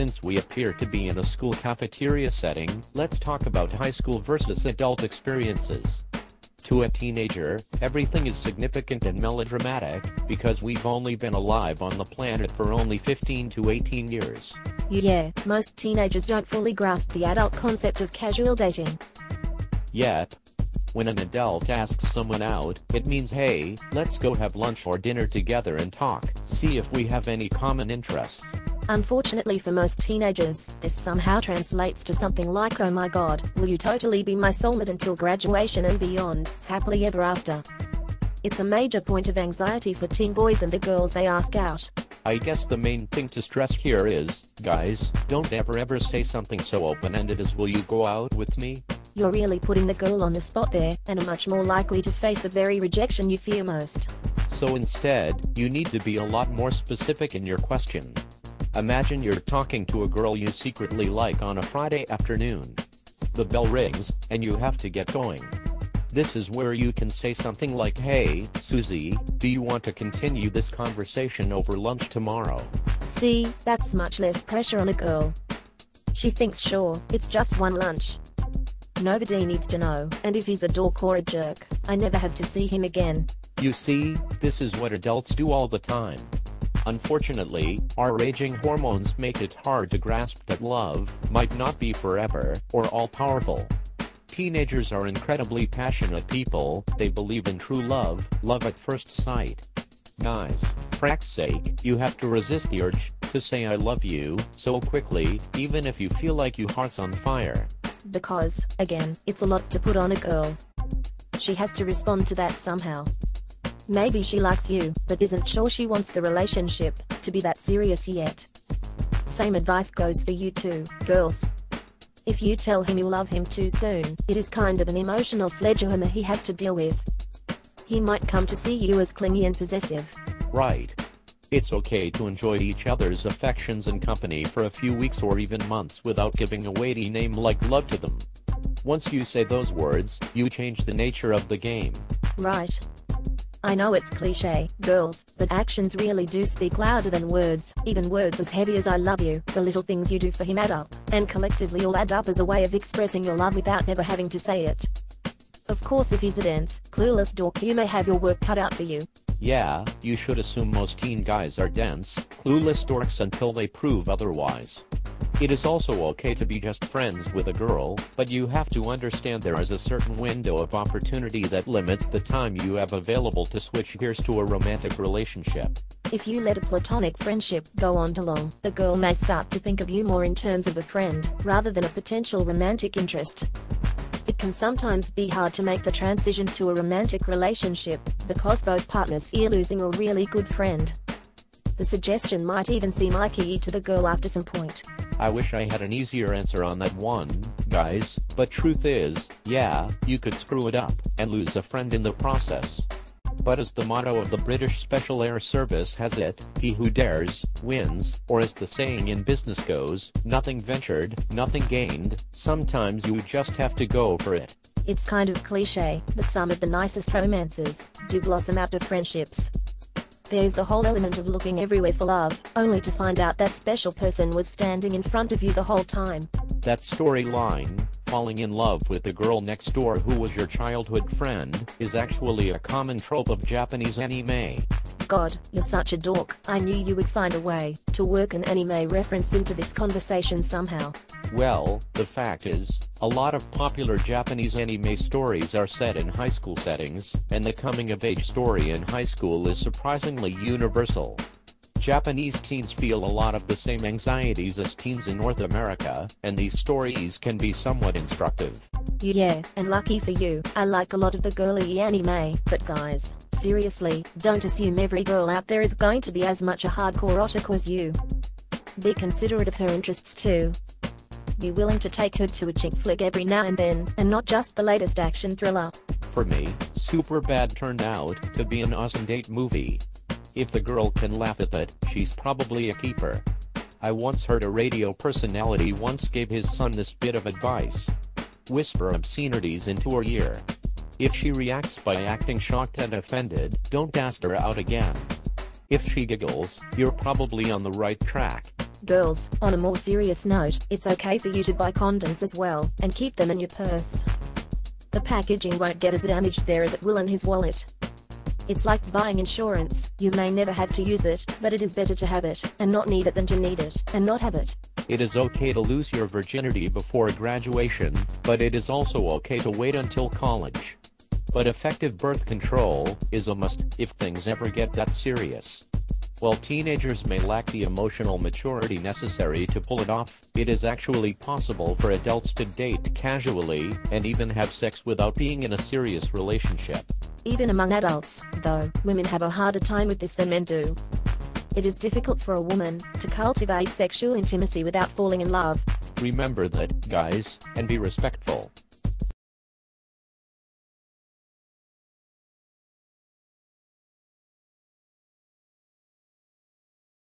Since we appear to be in a school cafeteria setting, let's talk about high school versus adult experiences. To a teenager, everything is significant and melodramatic, because we've only been alive on the planet for only 15 to 18 years. Yeah, most teenagers don't fully grasp the adult concept of casual dating. Yet, when an adult asks someone out, it means, hey, let's go have lunch or dinner together and talk, see if we have any common interests. Unfortunately for most teenagers, this somehow translates to something like, oh my god, will you totally be my soulmate until graduation and beyond, happily ever after. It's a major point of anxiety for teen boys and the girls they ask out. I guess the main thing to stress here is, guys, don't ever say something so open-ended as will you go out with me? You're really putting the girl on the spot there, and are much more likely to face the very rejection you fear most. So instead, you need to be a lot more specific in your question. Imagine you're talking to a girl you secretly like on a Friday afternoon. The bell rings, and you have to get going. This is where you can say something like, hey, Susie, do you want to continue this conversation over lunch tomorrow? See, that's much less pressure on a girl. She thinks sure, it's just one lunch. Nobody needs to know, and if he's a dork or a jerk, I never have to see him again. You see, this is what adults do all the time. Unfortunately, our raging hormones make it hard to grasp that love might not be forever or all-powerful. Teenagers are incredibly passionate people, they believe in true love at first sight. Guys, for heck's sake, you have to resist the urge to say I love you so quickly, even if you feel like your heart's on fire. Because, again, it's a lot to put on a girl. She has to respond to that somehow. Maybe she likes you, but isn't sure she wants the relationship to be that serious yet. Same advice goes for you too, girls. If you tell him you love him too soon, it is kind of an emotional sledgehammer he has to deal with. He might come to see you as clingy and possessive. Right. It's okay to enjoy each other's affections and company for a few weeks or even months without giving a weighty name like love to them. Once you say those words, you change the nature of the game. Right. I know it's cliche, girls, but actions really do speak louder than words. Even words as heavy as I love you, the little things you do for him add up, and collectively all add up as a way of expressing your love without ever having to say it. Of course, if he's a dense, clueless dork, you may have your work cut out for you. Yeah, you should assume most teen guys are dense, clueless dorks until they prove otherwise. It is also okay to be just friends with a girl, but you have to understand there is a certain window of opportunity that limits the time you have available to switch gears to a romantic relationship. If you let a platonic friendship go on too long, the girl may start to think of you more in terms of a friend, rather than a potential romantic interest. It can sometimes be hard to make the transition to a romantic relationship, because both partners fear losing a really good friend. The suggestion might even seem icky to the girl after some point. I wish I had an easier answer on that one, guys, but truth is, yeah, you could screw it up and lose a friend in the process. But as the motto of the British Special Air Service has it, he who dares, wins, or as the saying in business goes, nothing ventured, nothing gained. Sometimes you just have to go for it. It's kind of cliche, but some of the nicest romances do blossom out of friendships. There's the whole element of looking everywhere for love, only to find out that special person was standing in front of you the whole time. That storyline, falling in love with the girl next door who was your childhood friend, is actually a common trope of Japanese anime. God, you're such a dork. I knew you would find a way to work an anime reference into this conversation somehow. Well, the fact is, a lot of popular Japanese anime stories are set in high school settings, and the coming-of-age story in high school is surprisingly universal. Japanese teens feel a lot of the same anxieties as teens in North America, and these stories can be somewhat instructive. Yeah, and lucky for you, I like a lot of the girly anime, but guys, seriously, don't assume every girl out there is going to be as much a hardcore otaku as you. Be considerate of her interests too. Be willing to take her to a chick flick every now and then, and not just the latest action thriller. For me, Superbad turned out to be an awesome date movie. If the girl can laugh at it, she's probably a keeper. I once heard a radio personality once gave his son this bit of advice. Whisper obscenities into her ear. If she reacts by acting shocked and offended, don't ask her out again. If she giggles, you're probably on the right track. Girls, on a more serious note, it's okay for you to buy condoms as well, and keep them in your purse. The packaging won't get as damaged there as it will in his wallet. It's like buying insurance, you may never have to use it, but it is better to have it, and not need it than to need it, and not have it. It is okay to lose your virginity before graduation, but it is also okay to wait until college. But effective birth control is a must if things ever get that serious. While teenagers may lack the emotional maturity necessary to pull it off, it is actually possible for adults to date casually and even have sex without being in a serious relationship. Even among adults, though, women have a harder time with this than men do. It is difficult for a woman to cultivate sexual intimacy without falling in love. Remember that, guys, and be respectful.